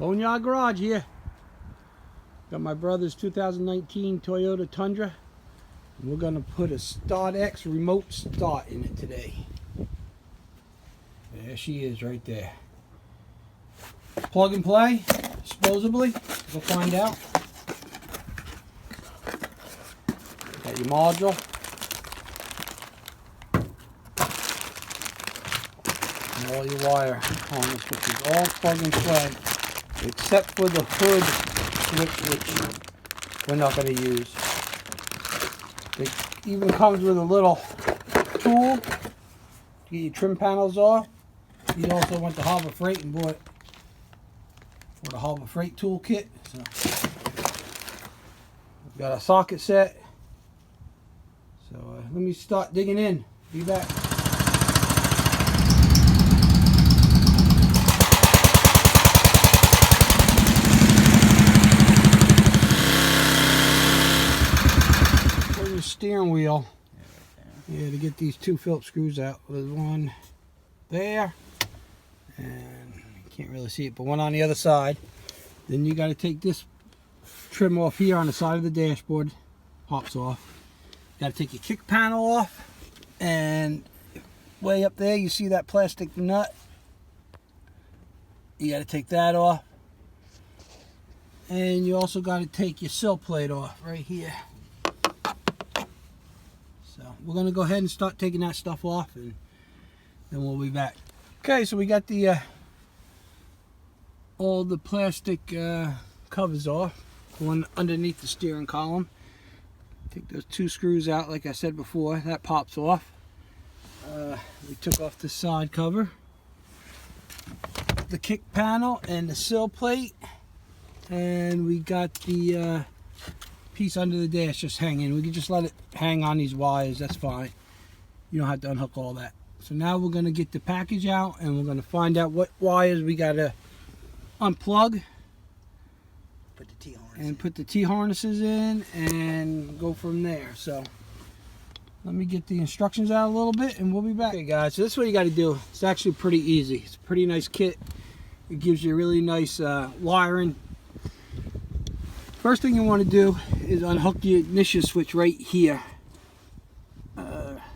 Boneyard Garage here. Got my brother's 2019 Toyota Tundra. And we're going to put a Start X remote start in it today. There she is right there. Plug and play, supposedly. We'll find out. Got your module. And all your wire harness, which is all plug and play. Except for the hood switch, which we're not going to use. It even comes with a little tool to get your trim panels off. He also went to Harbor Freight and bought for the Harbor Freight tool kit. So we've got a socket set. So let me start digging in. Be back. Steering wheel, to get these two Phillips screws out. There's one there, and you can't really see it, but one on the other side. Then you got to take this trim off here on the side of the dashboard. Pops off. Got to take your kick panel off, and way up there you see that plastic nut. You got to take that off, and you also got to take your sill plate off right here. So we're going to go ahead and start taking that stuff off, and then we'll be back. Okay, so we got the all the plastic covers off, going underneath the steering column. Take those two screws out, like I said before. That pops off. We took off the side cover, the kick panel, and the sill plate, and we got the piece under the dash just hanging. We can just let it hang on these wires. That's fine. You don't have to unhook all that. So now we're going to get the package out, and we're going to find out what wires we got to unplug. Put the T-harness and put the T-harnesses in and go from there. So let me get the instructions out a little bit and we'll be back. Okay guys, so this is what you got to do. It's actually pretty easy. It's a pretty nice kit. It gives you really nice wiring. First thing you want to do is unhook the ignition switch right here.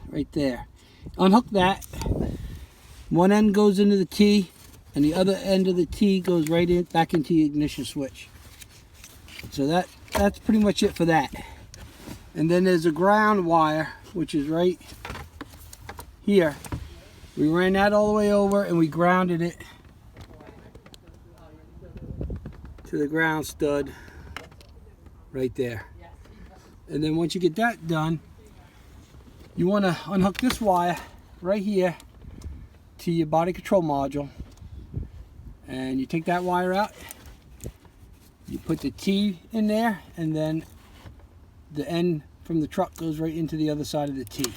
Right there. Unhook that. One end goes into the T and the other end of the T goes right in back into the ignition switch. So that's pretty much it for that. And then there's a ground wire, which is right here. We ran that all the way over and we grounded it to the ground stud right there. And then once you get that done, you want to unhook this wire right here to your body control module. And you take that wire out. You put the T in there, and then the end from the truck goes right into the other side of the T.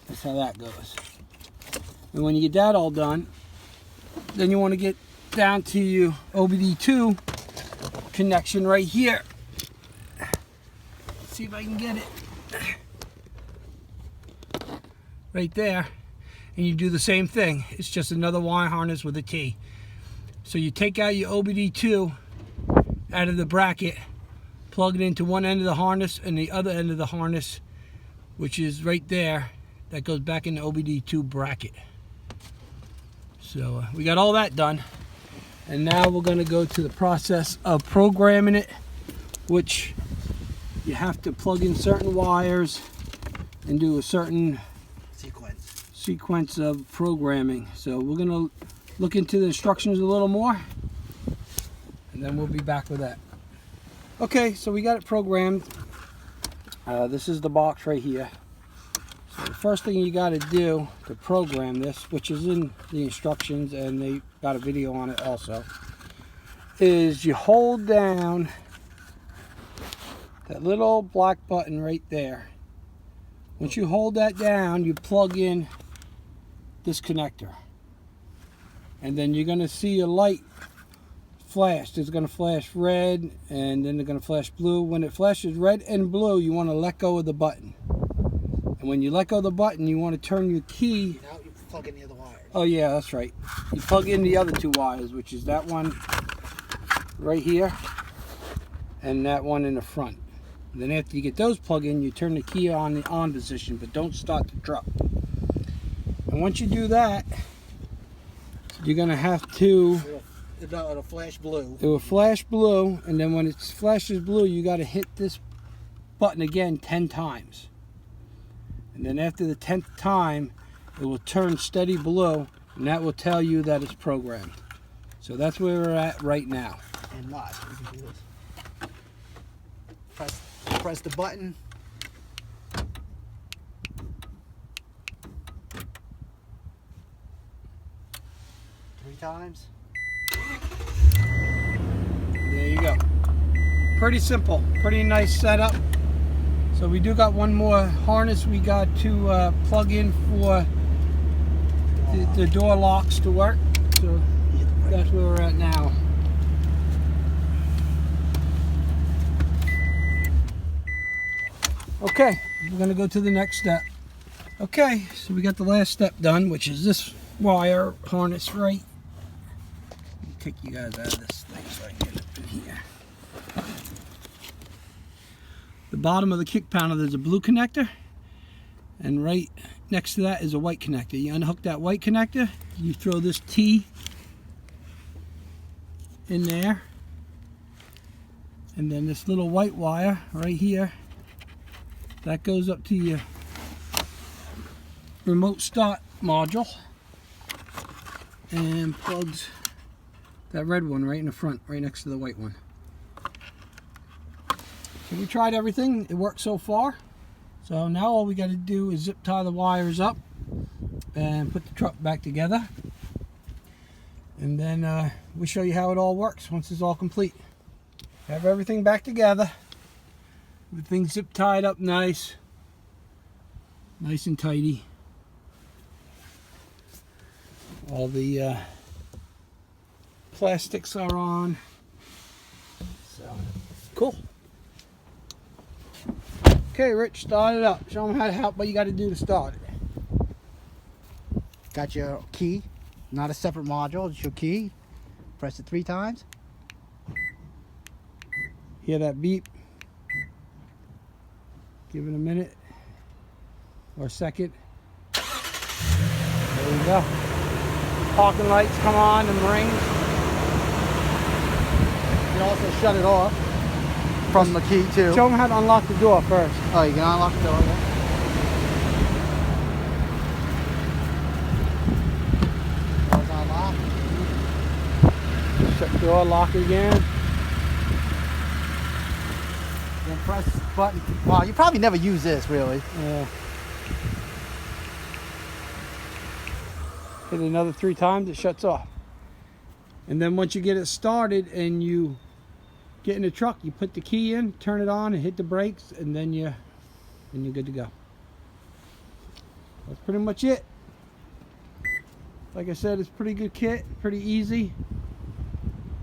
That's how that goes. And when you get that all done, then you want to get down to your OBD2 connection right here. Let's see if I can get it. Right there. And you do the same thing. It's just another wire harness with a T. So you take out your OBD2 out of the bracket, plug it into one end of the harness and the other end of the harness, which is right there, that goes back in the OBD2 bracket. So we got all that done. And now we're going to go to the process of programming it, which you have to plug in certain wires and do a certain sequence of programming. So we're going to look into the instructions a little more, and then we'll be back with that. Okay, so we got it programmed. This is the box right here. So the first thing you got to do to program this, which is in the instructions and they got a video on it also, is you hold down that little black button right there. Once you hold that down, you plug in this connector. And then you're going to see a light flash. It's going to flash red, and then they're going to flash blue. When it flashes red and blue, you want to let go of the button. And when you let go of the button, you want to turn your key plug in the other wires. Oh yeah, that's right. You plug in the other two wires, which is that one right here and that one in the front. And then after you get those plugged in, you turn the key on the on position, but don't start the truck. And once you do that, you're gonna have to. It'll flash blue. It will flash blue, and then when it flashes blue, you got to hit this button again 10 times. And then after the 10th time, it will turn steady blue, and that will tell you that it's programmed. So that's where we're at right now. And watch, we can do this. Press the button. Three times. There you go. Pretty simple, pretty nice setup. So we do got one more harness we got to plug in for the door locks to work. So that's where we're at now. Okay, we're gonna go to the next step. Okay, so we got the last step done, which is this wire harness right. Let me take you guys out of this thing so I can get it in here. The bottom of the kick panel, there's a blue connector, and right next to that is a white connector. You unhook that white connector, you throw this T in there, and then this little white wire right here, that goes up to your remote start module and plugs that red one right in the front, right next to the white one. So we tried everything, it worked so far. So now all we got to do is zip tie the wires up and put the truck back together. And then we'll show you how it all works once it's all complete. Have everything back together. Everything zip tied up nice and tidy. All the plastics are on. So cool. Okay, Rich, start it up. Show them what you got to do to start it. Got your key, not a separate module, it's your key. Press it 3 times. Hear that beep? Give it a minute or a second. There we go. Parking lights come on and rings. You can also shut it off from the key too. Show them how to unlock the door first. Oh, you can unlock the door, yeah. Door's unlocked. Shut the door, lock it again. Then press the button. Wow, you probably never use this really. Yeah. Hit another 3 times, it shuts off. And then once you get it started and you get in the truck, you put the key in, turn it on, and hit the brakes, and then you're good to go. That's pretty much it. Like I said, it's a pretty good kit, pretty easy.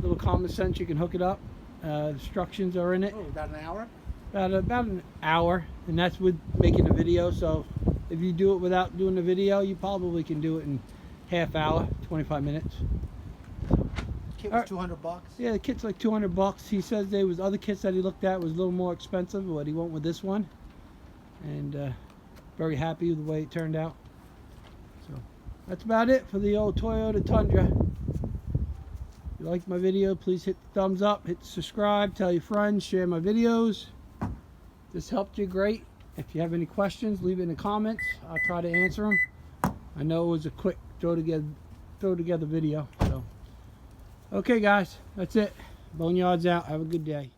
Little common sense, you can hook it up. Instructions are in it. Oh, about an hour? About an hour, and that's with making a video. So if you do it without doing the video, you probably can do it in half hour, 25 minutes. Kit was $200. Yeah, the kit's like $200. He says there was other kits that he looked at was a little more expensive, but he went with this one, and very happy with the way it turned out. So that's about it for the old Toyota Tundra. If you liked my video, please hit the thumbs up, hit subscribe, tell your friends, share my videos. If this helped you, great. If you have any questions, leave it in the comments. I'll try to answer them. I know it was a quick throw together video. So okay guys, that's it. Boneyard's out. Have a good day.